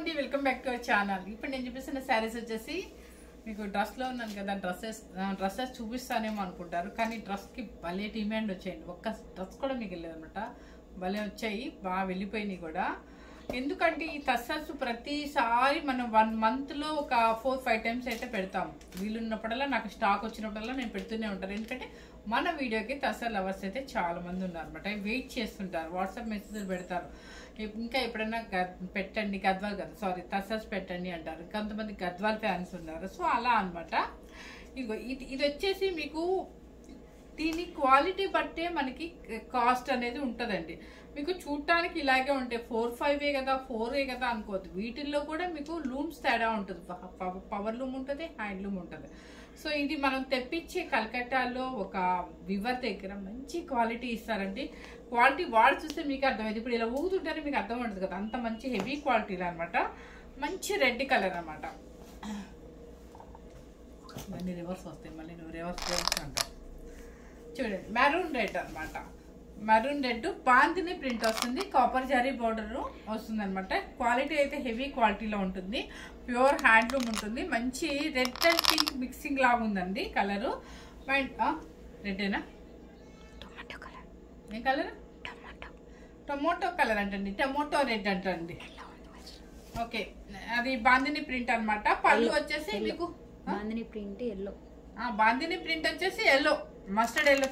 అండి, welcome back to our channel. ఇప్పుడు నేను చూపిస్తున్న శారీస్ వచ్చేసి మీకు డ్రెస్లో ఉన్నాను కదా, డ్రెస్సెస్ చూపిస్తానేమో అనుకుంటారు, కానీ డ్రెస్కి భలే డిమాండ్ వచ్చాయండి. ఒక్క డ్రెస్ కూడా మీకు వెళ్ళదనమాట, భలే వచ్చాయి, బాగా వెళ్ళిపోయినాయి కూడా. ఎందుకంటే ఈ టస్సర్స్ ప్రతిసారి మనం 1 monthలో ఒక 4-5 times అయితే పెడతాము. వీలున్నప్పుడల్లా నాకు స్టాక్ వచ్చినప్పుడల్లా నేను పెడుతూనే ఉంటాను. ఎందుకంటే మన వీడియోకి టస్సర్ లవర్స్ అయితే చాలా మంది ఉన్నారు అనమాట. వెయిట్ చేస్తుంటారు, వాట్సాప్ మెసేజ్లు పెడతారు, ఇంకా ఎప్పుడైనా పెట్టండి గద్వాల్ కదా, సారీ టస్సర్స్ పెట్టండి అంటారు. కొంతమంది గద్వాల్ ఫ్యాన్స్ ఉన్నారు. సో అలా అనమాట. ఇదిగో ఇది వచ్చేసి మీకు దీని క్వాలిటీ బట్టే మనకి కాస్ట్ అనేది ఉంటుందండి. మీకు చూడటానికి ఇలాగే ఉంటాయి, 4-5 కదా, 4 కదా అనుకోవద్దు. వీటిల్లో కూడా మీకు లూమ్స్ తేడా ఉంటుంది, పవర్ లూమ్ ఉంటుంది, హ్యాండ్ లూమ్ ఉంటుంది. సో ఇది మనం తెప్పించే కలకట్టాలో ఒక వివర్ దగ్గర మంచి క్వాలిటీ ఇస్తారండి. క్వాలిటీ వాడు చూస్తే మీకు అర్థమైంది. ఇప్పుడు ఇలా ఊగుతుంటేనే మీకు అర్థం ఉంటుంది కదా, అంత మంచి హెవీ క్వాలిటీలో అనమాట. మంచి రెడ్ కలర్ అనమాట. మళ్ళీ రివర్స్ వస్తాయి, మళ్ళీ రివర్స్ అంటారు చూడండి. మెరూన్ రెడ్ అనమాట. మెరూన్ రెడ్ బాంతిని ప్రింట్ వస్తుంది, కాపర్ జరీ బార్డర్ వస్తుంది అనమాట. క్వాలిటీ అయితే హెవీ క్వాలిటీలో ఉంటుంది, ప్యూర్ హ్యాండ్లూమ్ ఉంటుంది. మంచి రెడ్ అండ్ పింక్ మిక్సింగ్ లాగా ఉందండి కలరు. రెడ్ేనా, టొమాటో కలర్. ఏం కలర్? టొమాటో కలర్ అంటండి, టొమాటో రెడ్ అంటండి. ఓకే, అది బాందిని ప్రింట్ అనమాట. పళ్ళు వచ్చేసి మీకు bandhani print yellow, bandhani print వచ్చేసి ఎల్లో, మస్టర్డ్ ఎల్లో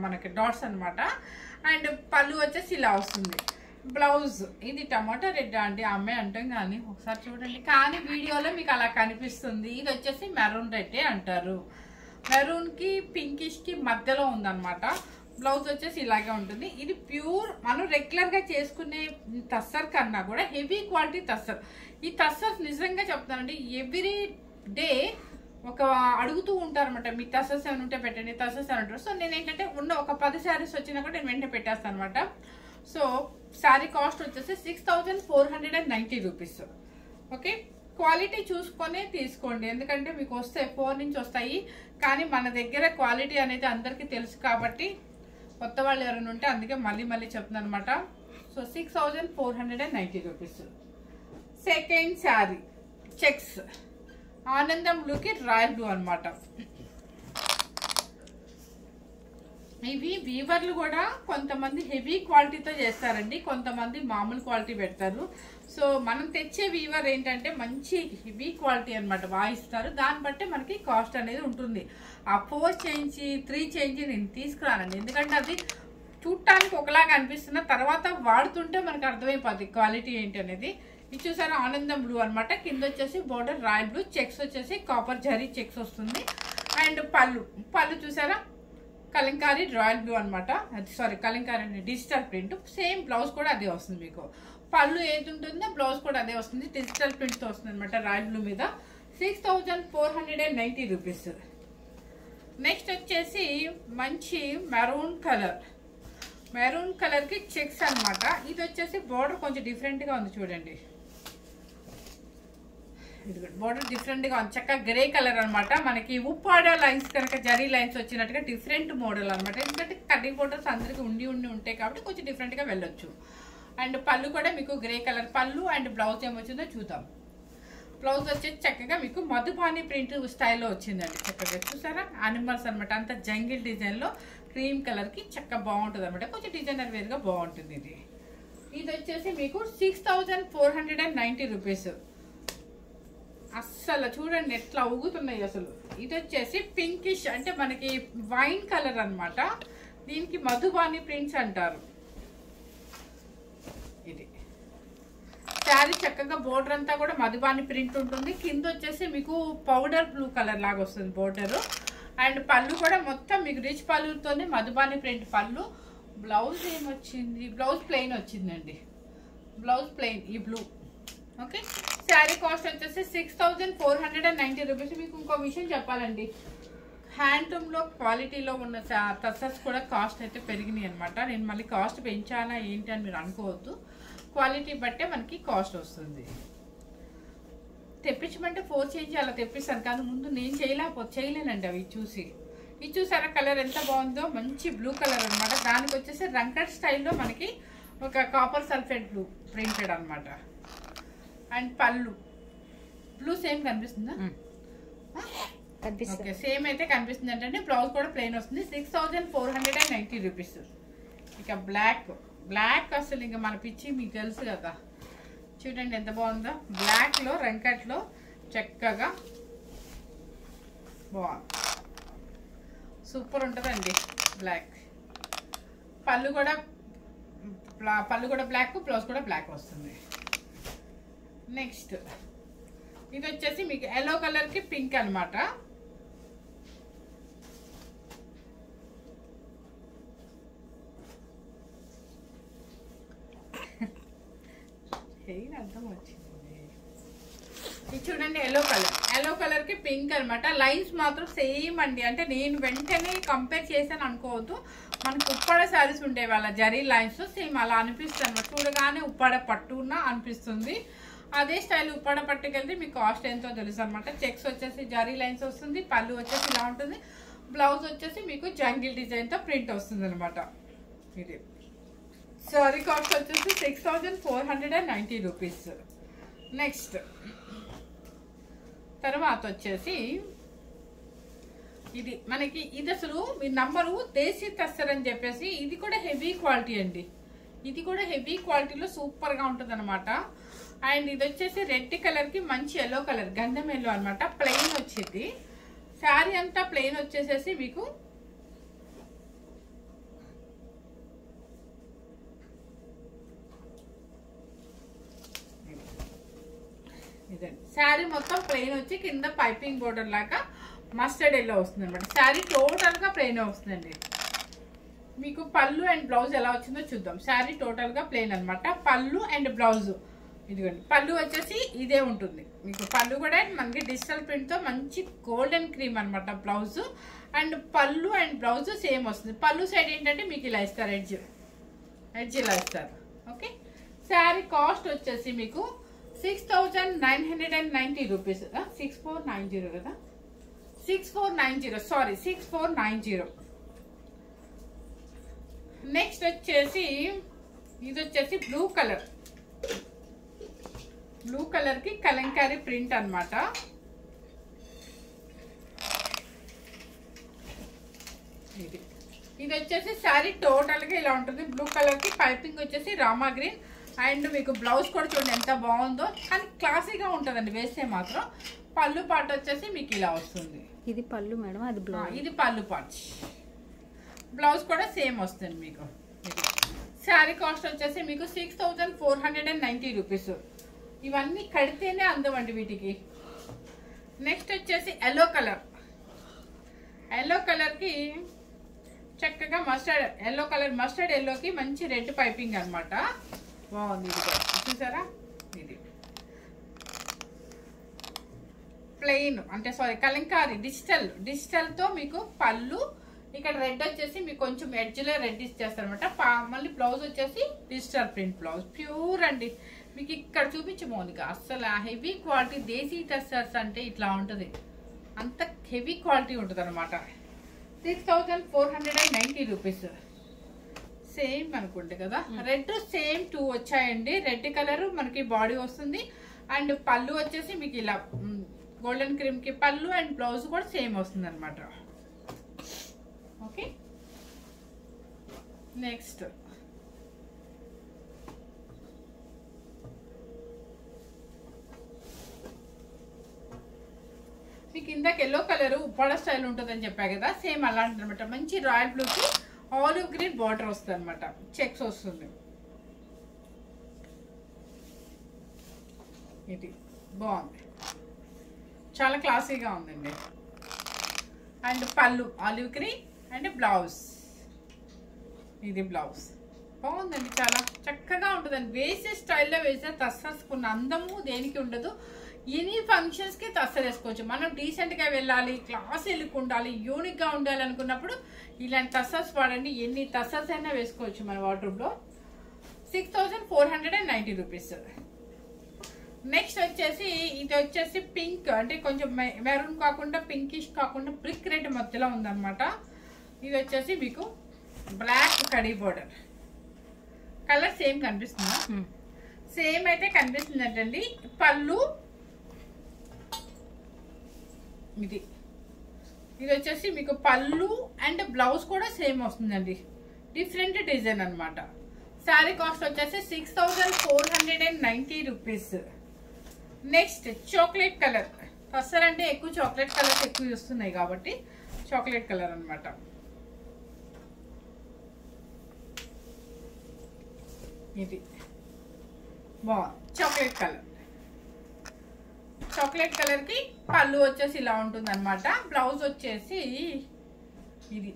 మనకి డాట్స్ అనమాట. అండ్ పళ్ళు వచ్చేసి ఇలా వస్తుంది. బ్లౌజ్ ఇది టమాటో రెడ్ అండి, అమ్మాయి అంటాం కానీ ఒకసారి చూడండి, కానీ వీడియోలో మీకు అలా కనిపిస్తుంది. ఇది వచ్చేసి మెరూన్ రెడ్డే అంటారు. మెరూన్కి పింకిష్కి మధ్యలో ఉందన్నమాట. బ్లౌజ్ వచ్చేసి ఇలాగే ఉంటుంది. ఇది ప్యూర్ మనం రెగ్యులర్గా చేసుకునే టస్సర్ కన్నా కూడా హెవీ క్వాలిటీ టస్సర్. ఈ టస్సర్స్ నిజంగా చెప్తానండి, ఎవ్రీ డే ఒక అడుగుతూ ఉంటారనమాట, మీ టస్సర్స్ ఏమైనా ఉంటే పెట్టండి, టస్సర్స్ అని అంటారు. సో నేను ఏంటంటే ఉన్న ఒక 10 శారీస్ వచ్చినా కూడా నేను వెంటనే పెట్టేస్తాను అనమాట. సో శారీ కాస్ట్ వచ్చేసి 6490 రూపీస్. ఓకే, క్వాలిటీ చూసుకొనే తీసుకోండి, ఎందుకంటే మీకు వస్తాయి 4 నుంచి వస్తాయి. కానీ మన దగ్గర క్వాలిటీ అనేది అందరికీ తెలుసు కాబట్టి కొత్త వాళ్ళు ఎవరైనా ఉంటే అందుకే మళ్ళీ చెప్తున్నాను అనమాట. So 6490 rupees. Second sari checks ఆనందం బ్లూకి రాయల్ బ్లూ అనమాట. ఇవి వీవర్లు కూడా కొంతమంది హెవీ క్వాలిటీతో చేస్తారండి, కొంతమంది మామూలు క్వాలిటీ పెడతారు. సో మనం తెచ్చే వీవర్ ఏంటంటే మంచి హెవీ క్వాలిటీ అనమాట, వాయిస్తారు. దాన్ని బట్టి మనకి కాస్ట్ అనేది ఉంటుంది. ఆ 4 చేంజ్ 3 చేంజ్ నేను తీసుకురానండి, ఎందుకంటే అది చూడటానికి ఒకలాగా అనిపిస్తున్న తర్వాత వాడుతుంటే మనకు అర్థమైపోద్ది క్వాలిటీ ఏంటి అనేది. ఇది చూసారా, ఆనందం బ్లూ అనమాట. కింద వచ్చేసి బోర్డర్ రాయల్ బ్లూ, చెక్స్ వచ్చేసి కాపర్ జరీ చెక్స్ వస్తుంది. అండ్ పళ్ళు చూసారా, కలంకారీ రాయల్ బ్లూ అనమాట. అది సారీ కలంకారీ అండి, డిజిటల్ ప్రింట్. సేమ్ బ్లౌజ్ కూడా అదే వస్తుంది మీకు. పళ్ళు ఏది ఉంటుందో బ్లౌజ్ కూడా అదే వస్తుంది, డిజిటల్ ప్రింట్తో వస్తుంది అనమాట రాయల్ బ్లూ మీద. 6490 రూపీస్. నెక్స్ట్ వచ్చేసి మంచి మెరూన్ కలర్, మెరూన్ కలర్కి చెక్స్ అనమాట. ఇది వచ్చేసి బోర్డర్ కొంచెం డిఫరెంట్గా ఉంది చూడండి, బోర్డర్ డిఫరెంట్గా ఉంది. చక్కగా గ్రే కలర్ అనమాట. మనకి ఉప్పాడ లైన్స్ కనుక జరీ లైన్స్ వచ్చినట్టుగా డిఫరెంట్ మోడల్ అనమాట. ఎందుకంటే కటింగ్ బోర్డర్స్ అందరికి ఉండి ఉంటాయి కాబట్టి కొంచెం డిఫరెంట్గా వెళ్ళొచ్చు. అండ్ పళ్ళు కూడా మీకు గ్రే కలర్ పళ్ళు. అండ్ బ్లౌజ్ ఏమొచ్చిందో చూద్దాం. బ్లౌజ్ వచ్చేసి చక్కగా మీకు మధుబాని ప్రింట్ స్టైల్లో వచ్చిందండి. చక్కగా చూసారా, అనిమల్స్ అనమాట. అంత జంగిల్ డిజైన్లో క్రీమ్ కలర్కి చక్కగా బాగుంటుంది అనమాట. కొంచెం డిజైనర్ వేర్గా బాగుంటుంది. ఇది వచ్చేసి మీకు 6490 రూపీస్. అస్సలు చూడండి ఎట్లా ఊగుతున్నాయి అసలు. ఇది వచ్చేసి పింకిష్ అంటే మనకి వైన్ కలర్ అనమాట. దీనికి మధుబాని ప్రింట్స్ అంటారు. ఇది శారీ చక్కగా బోర్డర్ అంతా కూడా మధుబాని ప్రింట్ ఉంటుంది. కింద వచ్చేసి మీకు పౌడర్ బ్లూ కలర్ లాగా వస్తుంది బోర్డరు. అండ్ పళ్ళు కూడా మొత్తం మీకు రిచ్ పళ్ళుతోనే మధుబాని ప్రింట్ పళ్ళు. బ్లౌజ్ ఏమొచ్చింది, బ్లౌజ్ ప్లెయిన్ వచ్చిందండి, బ్లౌజ్ ప్లెయిన్ ఈ బ్లూ. ఓకే, శారీ కాస్ట్ వచ్చేసి 6490 రూపీస్. మీకు ఇంకో విషయం చెప్పాలండి, హ్యాండ్లూమ్లో క్వాలిటీలో ఉన్న టస్సర్స్ కూడా కాస్ట్ అయితే పెరిగినాయి అనమాట. నేను మళ్ళీ కాస్ట్ పెంచాలా ఏంటి అని మీరు అనుకోవద్దు, క్వాలిటీ బట్టే మనకి కాస్ట్ వస్తుంది. తెప్పించమంటే 4 చేంజ్ అలా తెప్పిస్తాను, కానీ ముందు నేను చేయలేనండి అవి చూసి. ఇది చూసారా కలర్ ఎంత బాగుందో, మంచి బ్లూ కలర్ అనమాట. దానికి వచ్చేసి రంకట్ స్టైల్లో మనకి ఒక కాపర్ సల్ఫేట్ బ్లూ ప్రింటెడ్ అనమాట. అండ్ పళ్ళు బ్లూ సేమ్ కనిపిస్తుందా? ఓకే, సేమ్ అయితే కనిపిస్తుంది. అంటే బ్లౌజ్ కూడా ప్లెయిన్ వస్తుంది. 6490 రూపీస్. ఇక బ్లాక్ అసలు ఇంకా మన పిచ్చి మీకు తెలుసు కదా. చూడండి ఎంత బాగుందో, బ్లాక్లో రంకట్లో చక్కగా బాగుంది, సూపర్ ఉంటుందండి. బ్లాక్ పళ్ళు కూడా బ్లాక్, బ్లౌజ్ కూడా బ్లాక్ వస్తుంది. నెక్స్ట్ ఇది వచ్చేసి మీకు ఎల్లో కలర్కి పింక్ అనమాట. అర్థం వచ్చింది. ఇది చూడండి ఎల్లో కలర్కి పింక్ అనమాట. లైన్స్ మాత్రం సేమ్ అండి. అంటే నేను వెంటనే కంపేర్ చేశాను అనుకోవద్దు. మనకు ఉప్పాడ శారీస్ ఉండే వాళ్ళ జరీ లైన్స్ సేమ్ అలా అనిపిస్తుంది అనమాట. చూడగానే ఉప్పాడ పట్టున అనిపిస్తుంది. అదే స్టైల్ ఉప్పాడ పట్టుకెళ్తే మీకు కాస్ట్ ఎంతో తెలుసు అనమాట. చెక్స్ వచ్చేసి జరీ లైన్స్ వస్తుంది, పళ్ళు వచ్చేసి ఇలా ఉంటుంది, బ్లౌజ్ వచ్చేసి మీకు జంగిల్ డిజైన్తో ప్రింట్ వస్తుంది అనమాట. ఇది సారీ కాస్ట్ వచ్చేసి 6490 రూపీస్. నెక్స్ట్ తర్వాత వచ్చేసి ఇది మనకి ఇది అసలు మీ నంబరు దేశీ తస్సర్ అని చెప్పేసి ఇది కూడా హెవీ క్వాలిటీ అండి. ఇది కూడా హెవీ క్వాలిటీలో సూపర్గా ఉంటుంది అనమాట. అండ్ ఇది వచ్చేసి రెడ్ కలర్కి మంచి ఎల్లో కలర్, గంధం ఎల్లో అనమాట. ప్లెయిన్ వచ్చింది శారీ అంతా. ప్లెయిన్ వచ్చేసేసి మీకు ఇదండి శారీ మొత్తం ప్లెయిన్ వచ్చి కింద పైపింగ్ బోర్డర్ లాగా మస్టర్డ్ ఎల్లో వస్తుంది అనమాట. శారీ టోటల్గా ప్లెయిన్ వస్తుందండి. మీకు పళ్ళు అండ్ బ్లౌజ్ ఎలా వచ్చిందో చూద్దాం. శారీ టోటల్గా ప్లెయిన్ అనమాట. పళ్ళు అండ్ బ్లౌజ్ ఇదిగోండి. పళ్ళు వచ్చేసి ఇదే ఉంటుంది మీకు. పళ్ళు కూడా మనకి డిజిటల్ ప్రింట్తో మంచి గోల్డెన్ క్రీమ్ అనమాట బ్లౌజ్. అండ్ పళ్ళు అండ్ బ్లౌజ్ సేమ్ వస్తుంది. పళ్ళు సైడ్ ఏంటంటే మీకు ఇలా ఇస్తారు, ఎడ్జ్ ఇలా ఇస్తారు. ఓకే, శారీ కాస్ట్ వచ్చేసి మీకు 6990 రూపీస్. 6490 కదా, 6490 సారీ 6490. నెక్స్ట్ వచ్చేసి ఇది వచ్చేసి బ్లూ కలర్కి కలంకారీ ప్రింట్ అనమాట. ఇది వచ్చేసి శారీ టోటల్గా ఇలా ఉంటుంది. బ్లూ కలర్కి పైపింగ్ వచ్చేసి రామా గ్రీన్. అండ్ మీకు బ్లౌజ్ కూడా చూడండి ఎంత బాగుందో, కానీ క్లాసీగా ఉంటుందండి వేస్తే మాత్రం. పళ్ళు పార్ట్ వచ్చేసి మీకు ఇలా వస్తుంది. ఇది పళ్ళు మేడం, అది బ్లౌజ్. ఇది పళ్ళు పార్ట్. బ్లౌజ్ కూడా సేమ్ వస్తుంది మీకు. శారీ కాస్ట్ వచ్చేసి మీకు 6490 రూపీస్. ఇవన్నీ కడితేనే అందమండి వీటికి. నెక్స్ట్ వచ్చేసి ఎల్లో కలర్కి చక్కగా మస్టర్డ్ ఎల్లోకి మంచి రెడ్ పైపింగ్ అనమాట. బాగుంది. ఇది కూడా చూసారా, ఇది ప్లెయిన్ అంటే సారీ కలంకారీ డిజిటల్తో మీకు పళ్ళు. ఇక్కడ రెడ్ వచ్చేసి మీకు కొంచెం ఎడ్జ్లో రెడ్ ఇచ్చేస్తారు అనమాట. మళ్ళీ బ్లౌజ్ వచ్చేసి డిజిటల్ ప్రింట్ బ్లౌజ్. ప్యూర్ అండి. మీకు ఇక్కడ చూపించు మౌనిక, అసలు హెవీ క్వాలిటీ దేశీ టెస్టర్స్ అంటే ఇట్లా ఉంటుంది. అంత హెవీ క్వాలిటీ ఉంటుంది అనమాట. 6490 రూపీస్. సేమ్ అనుకుంటే కదా. రెడ్ సేమ్ 2 వచ్చాయండి. రెడ్ కలర్ మనకి బాడీ వస్తుంది. అండ్ పళ్ళు వచ్చేసి మీకు ఇలా గోల్డెన్ క్రీమ్కి పళ్ళు అండ్ బ్లౌజ్ కూడా సేమ్ వస్తుంది అనమాట. ఓకే, నెక్స్ట్ మీకు ఇందాక ఎల్లో కలర్ ఉప్పాడ స్టైల్ ఉంటుందని చెప్పా కదా, సేమ్ అలాంటి అనమాట. మంచి రాయల్ బ్లూకి ఆలివ్ గ్రీన్ బార్డర్ వస్తుంది అనమాట. చెక్స్ వస్తుంది. ఇది బాగుంది, చాలా క్లాసీగా ఉందండి. అండ్ పళ్ళు ఆలివ్ గ్రీన్ అండ్ బ్లౌజ్. ఇది బ్లౌజ్ బాగుందండి, చాలా చక్కగా ఉంటుందండి. వేసే స్టైల్లో వేసే తస్సర్స్కున్న అందము దేనికి ఉండదు. ఎనీ ఫంక్షన్స్కి తస్సర్ వేసుకోవచ్చు. మనం డీసెంట్గా వెళ్ళాలి, క్లాస్ వెళ్ళి ఉండాలి, యూనిక్గా ఉండాలి అనుకున్నప్పుడు ఇలాంటి తస్సర్స్ వాడండి. ఎన్ని తస్సర్స్ అయినా వేసుకోవచ్చు మన వార్డ్రోబ్లో. 6490 రూపీస్. నెక్స్ట్ వచ్చేసి ఇది వచ్చేసి పింక్ అంటే కొంచెం మెరూన్ కాకుండా పింకిష్ కాకుండా బ్రిక్ రెడ్ మధ్యలో ఉందన్నమాట. ఇది వచ్చేసి మీకు బ్లాక్ కడీ బోర్డర్. కలర్ సేమ్ కనిపిస్తుందా? సేమ్ అయితే కనిపిస్తుంది అంటండి. పళ్ళు ఇది వచ్చేసి మీకు పళ్ళు అండ్ బ్లౌజ్ కూడా సేమ్ వస్తుందండి. డిఫరెంట్ డిజైన్ అనమాట. శారీ కాస్ట్ వచ్చేసి 6490 rupees. Next chocolate colour. First అంటే ఎక్కువ చాక్లెట్ కలర్స్ ఎక్కువ వస్తున్నాయి కాబట్టి చాక్లెట్ కలర్ అనమాట. ఇది బాగుంది చాక్లెట్ కలర్. చాక్లెట్ కలర్ కి పళ్ళు వచ్చేసి ఇలా ఉంటుంది అనమాట. బ్లౌజ్ వచ్చేసి ఇది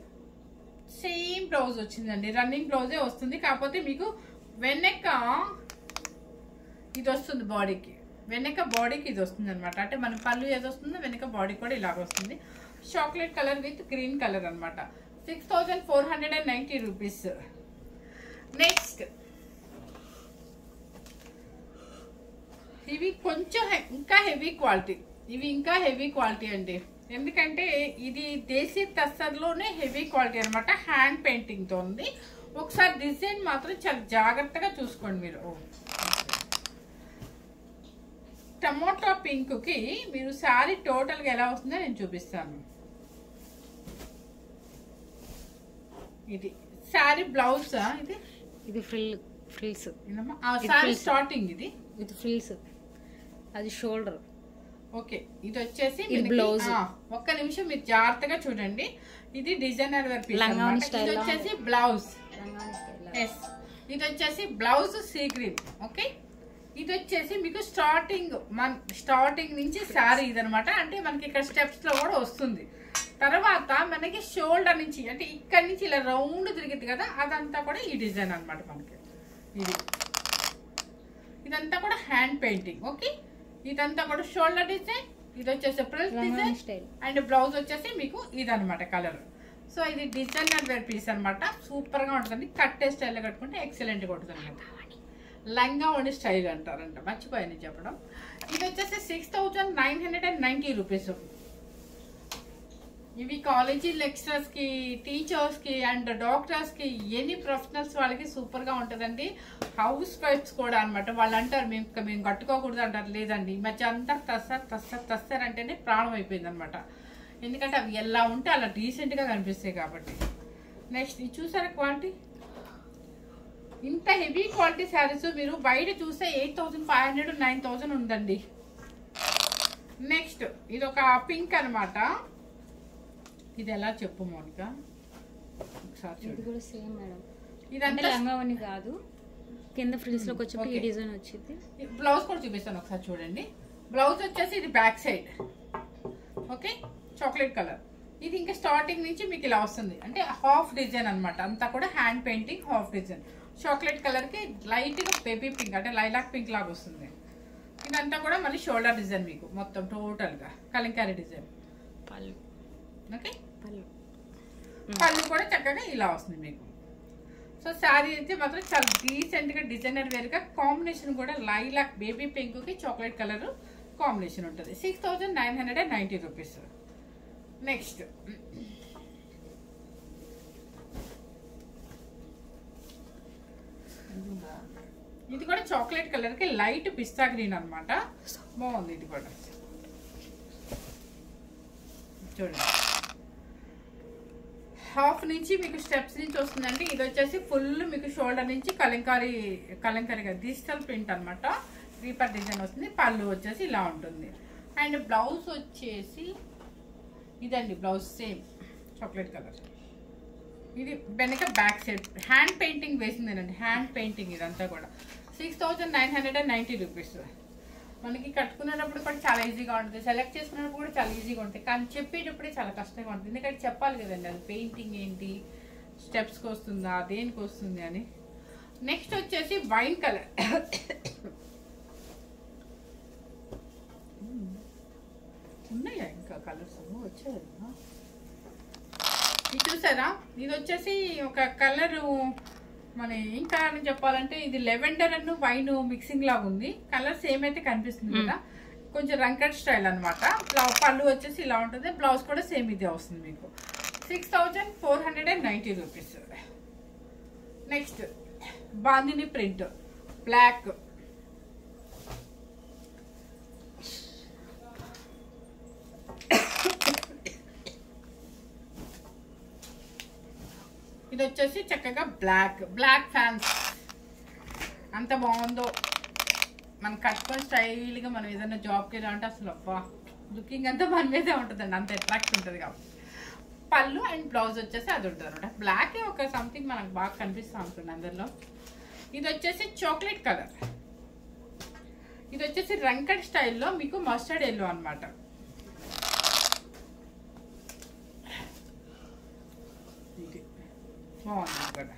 సేమ్ బ్లౌజ్ వచ్చిందండి. రన్నింగ్ బ్లౌజే వస్తుంది. కాకపోతే మీకు వెనక ఇది వస్తుంది, బాడీకి వెనక బాడీకి ఇది వస్తుంది అనమాట. అంటే మన పళ్ళు ఏది వస్తుందో వెనక బాడీ కూడా ఇలాగ వస్తుంది. Chocolate colour with green colour అనమాట. 6490 రూపీస్. నెక్స్ట్ ఇవి కొంచెం ఇంకా హెవీ క్వాలిటీ అండి. ఎందుకంటే ఇది దేశీ తస్సర్లోనే హెవీ క్వాలిటీ అనమాట. హ్యాండ్ పెయింటింగ్ తో ఉంది. ఒకసారి డిజైన్ మాత్రం చాలా జాగ్రత్తగా చూసుకోండి మీరు. టమోటా పింక్ కి మీరు శారీ టోటల్ గా ఎలా వస్తుందో నేను చూపిస్తాను. ఇది శారీ బ్లౌజ్. ఇది ఫ్రిల్స్ శారీ స్టార్టింగ్ ఇది విత్ ఫ్రిల్స్. అది షోల్డర్. ఓకే, ఇది వచ్చేసి బ్లౌజ్. ఒక్క నిమిషం మీరు జాగ్రత్తగా చూడండి. ఇది డిజైనర్ వేర్ పీస్ అన్నమాట. ఇది వచ్చేసి బ్లౌజ్. ఎస్, ఇది వచ్చేసి బ్లౌజ్ సీ గ్రీన్. ఓకే, ఇది వచ్చేసి మీకు స్టార్టింగ్ నుంచి శారీ ఇదనమాట. అంటే మనకి ఇక్కడ స్టెప్స్ లో కూడా వస్తుంది. తర్వాత మనకి షోల్డర్ నుంచి అంటే ఇక్కడ నుంచి ఇలా రౌండ్ తిరిగింది కదా, అదంతా కూడా ఈ డిజైన్ అనమాట. మనకి ఇదంతా కూడా హ్యాండ్ పెయింటింగ్. ఓకే, ఇదంతా కూడా షోల్డర్ డిజైన్. ఇది వచ్చేసి ప్రిల్స్ డిజైన్ అండ్ బ్లౌజ్ వచ్చేసి మీకు ఇదనమాట కలర్. సో ఇది డిజైనర్ వేర్ పీస్ అనమాట. సూపర్ గా ఉంటుంది. కట్టే స్టైల్ కట్టుకుంటే ఎక్సలెంట్ గా ఉంటుంది అనమాట. లంగా ఉండి స్టైల్ అంటారంట, మర్చిపోయాను చెప్పడం. ఇది వచ్చేసి 6990 రూపీస్. ఇవి కాలేజీ లెక్చరర్స్ కి, టీచర్స్ కి అండ్ డాక్టర్స్ కి, ఎనీ ప్రొఫెషనల్స్ వాళ్ళకి సూపర్ గా ఉంటుందండి. హౌస్ వైఫ్స్ కూడా అనమాట. వాళ్ళు అంటారు మేము కట్టుకోకూడదు అంటారు. లేదండి, ఈ మధ్య అంతా తస్సర్ అంటేనే ప్రాణం అయిపోయింది అనమాట. ఎందుకంటే అవి ఎలా ఉంటే అలా డీసెంట్ గా కనిపిస్తాయి కాబట్టి. నెక్స్ట్ ఇది చూసారా క్వాలిటీ. ఇంత హెవీ క్వాలిటీ శారీస్ మీరు బయట చూస్తే 8500 9000 ఉందండి. నెక్స్ట్ ఇది ఒక పింక్ అనమాట. ఇది ఎలా చెప్పు మౌనిక ఒకసారి. ఇది కూడా సేమ్ మేడం. ఇదంతా లంగావని కాదు, కింద ఫ్రిల్స్ లోకి వచ్చి ఈ డిజైన్ వచ్చింది. బ్లౌజ్ కూడా చూపిస్తాను ఒకసారి చూడండి. బ్లౌజ్ వచ్చేసి ఇది back side. Okay, chocolate colour. ఇది ఇంకా స్టార్టింగ్ నుంచి మీకు ఇలా వస్తుంది. అంటే హాఫ్ డిజైన్ అనమాట. అంతా కూడా hand painting half design. Chocolate colour కి లైట్ గా బేబీ పింక్ అంటే లైలాక్ పింక్ లాగా వస్తుంది. ఇదంతా కూడా మళ్ళీ షోల్డర్ డిజైన్ మీకు మొత్తం టోటల్ గా కలంకారీ డిజైన్. పళ్ళు. ఓకే, పళ్ళు కూడా చక్కగా ఇలా వస్తుంది మీకు. సో శారీ అయితే మాత్రం చాలా డీసెంట్ గా డిజైనర్ వేర్ గా కాంబినేషన్ కూడా లైలాక్ బేబీ పింక్ కి చాక్లెట్ కలర్ కాంబినేషన్ ఉంటుంది. 6990 రూపీస్. నెక్స్ట్ ఇది కూడా చాక్లెట్ కలర్ కి లైట్ పిస్తా గ్రీన్ అనమాట. బాగుంది. ఇది కూడా చూడండి. హాఫ్ నుంచి మీకు స్టెప్స్ నుంచి వస్తుందండి. ఇది వచ్చేసి ఫుల్ మీకు షోల్డర్ నుంచి కలంకారీ డిజిటల్ ప్రింట్ అనమాట. రీపర్ డిజైన్ వస్తుంది. పళ్ళు వచ్చేసి ఇలా ఉంటుంది. అండ్ బ్లౌజ్ వచ్చేసి ఇదండి. Blouse same chocolate colour. ఇది వెనక బ్యాక్ సైడ్ హ్యాండ్ పెయింటింగ్ వేసిందేనండి. హ్యాండ్ పెయింటింగ్ ఇదంతా కూడా 6990 రూపీస్. మనకి కట్టుకునేటప్పుడు కూడా చాలా ఈజీగా ఉంటుంది. సెలెక్ట్ చేసుకునేటప్పుడు కూడా చాలా ఈజీగా ఉంటుంది. కానీ చెప్పేటప్పుడే చాలా కష్టంగా ఉంటుంది. ఎందుకంటే చెప్పాలి కదండి అది పెయింటింగ్ ఏంటి, స్టెప్స్కి వస్తుందా, దేనికి వస్తుంది అని. నెక్స్ట్ వచ్చేసి వైన్ కలర్. ఉన్నాయా ఇంకా కలర్స్ వచ్చాయి. ఇది చూసారా, ఇది వచ్చేసి ఒక కలర్ మన ఇంకా అని చెప్పాలంటే ఇది లెవెండర్ అండ్ వైన్ మిక్సింగ్ లాగా ఉంది. కలర్ సేమ్ అయితే కనిపిస్తుంది కదా. కొంచెం రంకట్ స్టైల్ అనమాట. పళ్ళు వచ్చేసి ఇలా ఉంటుంది. బ్లౌజ్ కూడా సేమ్ ఇదే వస్తుంది మీకు. 6490 rupees. Next bandhani print black. ఇది వచ్చేసి చక్కగా బ్లాక్ ఫ్యాన్స్ అంత బాగుందో మనం కట్టుకొని స్టైల్గా మనం ఏదైనా జాబ్కి వెళ్ళాలంటే అసలు అబ్బా లుకింగ్ అంతా మన మీదే ఉంటుందండి, అంత అట్రాక్ట్ ఉంటుంది కాబట్టి. పళ్ళు అండ్ బ్లౌజ్ వచ్చేసి అది ఉంటుంది అనమాట. బ్లాక్ ఒక సంథింగ్ మనకు బాగా కనిపిస్తూ ఉంటుంది అందులో. ఇది వచ్చేసి చాక్లెట్ కలర్, ఇది వచ్చేసి రంకడ్ స్టైల్లో మీకు మస్టర్డ్ ఎల్లో అనమాట. ఇది బాగుంది కూడా.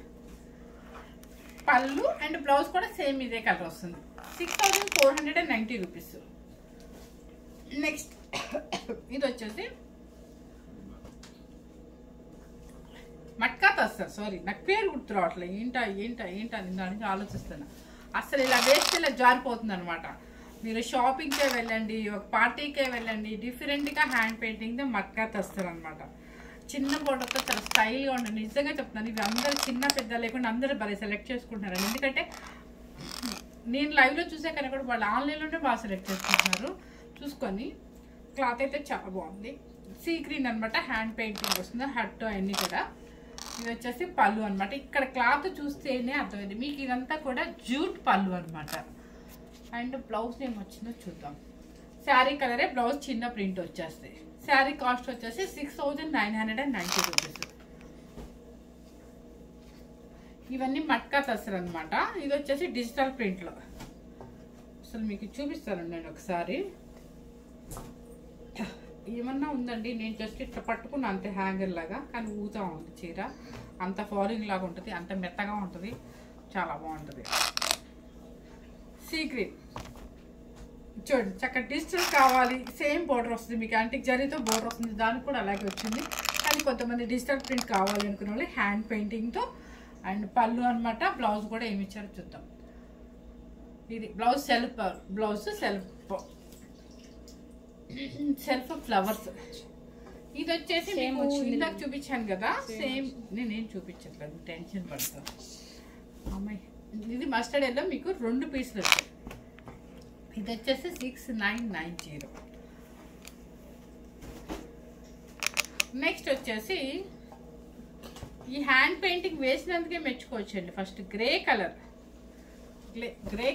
పళ్ళు అండ్ బ్లౌజ్ కూడా సేమ్ ఇదే కలర్ వస్తుంది. 6490 రూపీస్. నెక్స్ట్ ఇది వచ్చేసి మట్కా తస్సర్, సారీ నాకు పేరు గుర్తు రావట్లేదు, ఏంటా దానికి ఆలోచిస్తున్నా. అసలు ఇలా వేస్తే ఇలా జారిపోతుంది అనమాట. మీరు షాపింగ్కే వెళ్ళండి, ఒక పార్టీకే వెళ్ళండి, డిఫరెంట్గా హ్యాండ్ పెయింటింగ్ మట్కా తస్తారు అనమాట. చిన్న బోర్డర్తో చాలా స్టైల్గా ఉంటుంది. నిజంగా చెప్తున్నాను, ఇవి అందరూ చిన్న పెద్ద లేకుండా అందరూ భలే సెలెక్ట్ చేసుకుంటున్నారు. ఎందుకంటే నేను లైవ్లో చూసే కనుక కూడా వాళ్ళు ఆన్లైన్లోనే బాగా సెలెక్ట్ చేసుకుంటున్నారు. చూసుకొని క్లాత్ అయితే చాలా బాగుంది. సీ గ్రీన్ అనమాట, హ్యాండ్ పెయింటింగ్ వస్తుంది, హట్ అన్నీ కూడా. ఇది వచ్చేసి పళ్ళు అనమాట. ఇక్కడ క్లాత్ చూస్తేనే అర్థమైంది మీకు, ఇదంతా కూడా జూట్ పళ్ళు అనమాట. అండ్ బ్లౌజ్ ఏమొచ్చిందో చూద్దాం. శారీ కలరే, బ్లౌజ్ చిన్న ప్రింట్ వచ్చేస్తాయి. శారీ కాస్ట్ వచ్చేసి 6990 రూపీస్. ఇవన్నీ మట్కా తసరు అనమాట. ఇది వచ్చేసి డిజిటల్ ప్రింట్లో. అసలు మీకు చూపిస్తాను నేను ఒకసారి. ఏమన్నా ఉందండి, నేను జస్ట్ ఇట్లా పట్టుకున్నా అంతే హ్యాంగర్ లాగా, కానీ ఊతా ఉంది చీర. అంత ఫాలింగ్ లాగా ఉంటుంది, అంత మెత్తగా ఉంటుంది, చాలా బాగుంటుంది. సీ గ్రీన్ చూడండి, చక్కగా డిజిటల్ కావాలి, సేమ్ బోర్డర్ వస్తుంది మీకు, యాంటిక్ జరీతో బోర్డర్ వస్తుంది, దానికి కూడా అలాగే వచ్చింది. కానీ కొంతమంది డిజిటల్ ప్రింట్ కావాలి అనుకునే వాళ్ళు హ్యాండ్ పెయింటింగ్తో. అండ్ పళ్ళు అనమాట. బ్లౌజ్ కూడా ఏమి ఇచ్చారో చూద్దాం. ఇది బ్లౌజ్ సెల్ఫ్ ఫ్లవర్స్. ఇది వచ్చేసి ఇందాక చూపించాను కదా, సేమ్. నేనేం చూపించట్లేదు, టెన్షన్ పడతాను అమ్మాయి. ఇది మస్టర్డ్ ఎల్లో మీకు 2 పీసులు వచ్చాయి. ఇది వచ్చేసి 6990. నెక్స్ట్ వచ్చేసి ఈ హ్యాండ్ పెయింటింగ్ వేసినందుకే మెచ్చుకోవచ్చండి. ఫస్ట్ గ్రే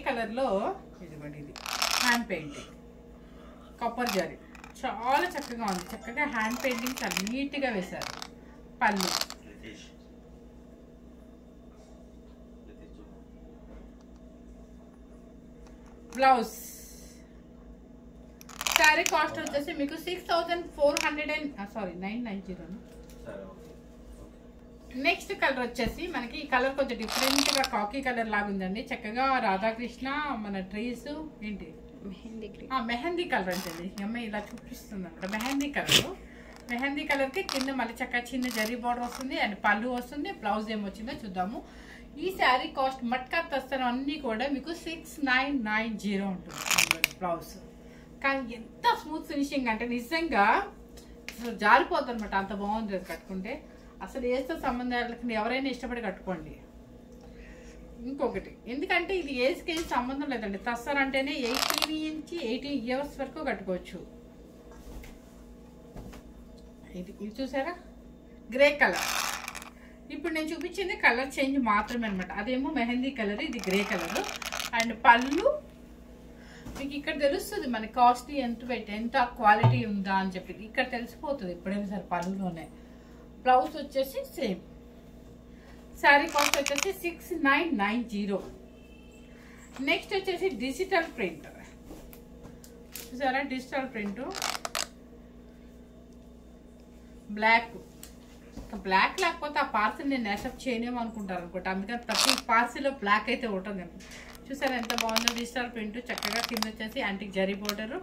కలర్లో ఇదిగోండి, ఇది హ్యాండ్ పెయింటింగ్ కాపర్ జరీ, చాలా చక్కగా ఉంది. చక్కగా హ్యాండ్ పెయింటింగ్ చాలా నీట్గా వేశారు. పళ్ళు, బ్లౌజ్. శారీ కాస్ట్ వచ్చేసి మీకు 990. నెక్స్ట్ కలర్ వచ్చేసి మనకి ఈ కలర్ కొంచెం డిఫరెంట్గా కాకీ కలర్ లాగా ఉందండి. చక్కగా రాధాకృష్ణ మన ట్రీస్ ఏంటి మెహందీ కలర్ అంటండి. అమ్మాయి ఇలా చూపిస్తుంది అనమాట. మెహందీ కలర్కి కింద మళ్ళీ చక్కగా చిన్న జరీ బార్డర్ వస్తుంది అండ్ పళ్ళు వస్తుంది. బ్లౌజ్ ఏమొచ్చిందో చూద్దాము. ఈ శారీ కాస్ట్ మట్కా తస్తరం అన్నీ కూడా మీకు 6990 ఉంటుంది బ్లౌజ్. కానీ ఎంత స్మూత్ ఫినిషింగ్ అంటే నిజంగా అసలు జారిపోతుంది అనమాట, అంత బాగుంది అది కట్టుకుంటే. అసలు ఏజ్తో సంబంధాలకు ఎవరైనా ఇష్టపడి కట్టుకోండి. ఇంకొకటి, ఎందుకంటే ఇది ఏజ్కి సంబంధం లేదండి. తస్సర్ అంటేనే 18 నుంచి 18 ఇయర్స్ వరకు కట్టుకోవచ్చు. ఇది చూసారా, గ్రే కలర్. ఇప్పుడు నేను చూపించింది కలర్ చేంజ్ మాత్రమే అనమాట. అదేమో మెహందీ కలర్, ఇది గ్రే కలర్. అండ్ పళ్ళు మీకు ఇక్కడ తెలుస్తుంది మన కాస్ట్ ఎంత క్వాలిటీ ఉందా అని చెప్పి ఇక్కడ తెలిసిపోతుంది ఎప్పుడైనా సరే పళ్ళులోనే. బ్లౌజ్ వచ్చేసి సేమ్. శారీ కాస్ట్ వచ్చేసి 6990. నెక్స్ట్ వచ్చేసి డిజిటల్ ప్రింట్. చూసారా, డిజిటల్ ప్రింట్ బ్లాక్ లేకపోతే ఆ పార్సిల్ నేను యాక్సెప్ట్ చేయలేము అనుకుంటారు అనుకుంటా. అందుకని ప్రతి పార్సిల్లో బ్లాక్ అయితే ఉంటుంది. చూసారా ఎంత బాగుందో డిజిటల్ ప్రింట్. చక్కగా కింద వచ్చేసి యాంటిక్ జరీ బోర్డర్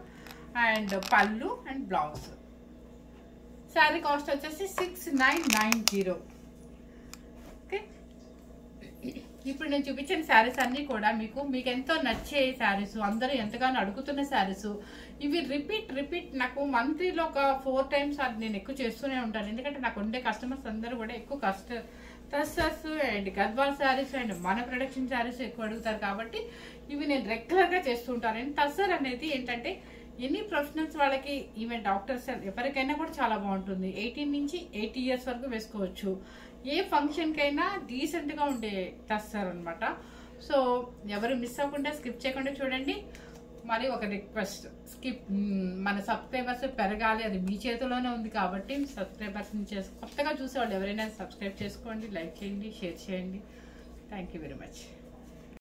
అండ్ పళ్ళు అండ్ బ్లౌజ్. శారీ కాస్ట్ వచ్చేసి 6990. ఓకే, ఇప్పుడు నేను చూపించిన శారీస్ అన్నీ కూడా మీకు ఎంతో నచ్చే శారీస్, అందరూ ఎంతగానో అడుగుతున్న శారీస్. ఇవి రిపీట్ నాకు మంత్లీలో ఒక 4 times అది నేను ఎక్కువ చేస్తూనే ఉంటాను. ఎందుకంటే నాకు ఉండే కస్టమర్స్ అందరూ కూడా ఎక్కువ tussars and Gadwal saris and మన ప్రొడక్షన్ శారీస్ ఎక్కువ అడుగుతారు. కాబట్టి ఇవి నేను రెగ్యులర్గా చేస్తూ ఉంటాను. అండ్ టస్సర్ అనేది ఏంటంటే ఎనీ ప్రొఫెషనల్స్ వాళ్ళకి, ఈవెన్ డాక్టర్స్ ఎవరికైనా కూడా చాలా బాగుంటుంది. 18 నుంచి 80 ఇయర్స్ వరకు వేసుకోవచ్చు. ఏ ఫంక్షన్కైనా డీసెంట్గా ఉండే తెస్తారు అనమాట. సో ఎవరు మిస్ అవ్వకుండా స్కిప్ చేయకుండా చూడండి. మరి ఒక రిక్వెస్ట్, మన సబ్స్క్రైబర్స్ పెరగాలి, అది మీ చేతిలోనే ఉంది కాబట్టి సబ్స్క్రైబర్స్ కొత్తగా చూసేవాళ్ళు ఎవరైనా సబ్స్క్రైబ్ చేసుకోండి, లైక్ చేయండి, షేర్ చేయండి. Thank you very much.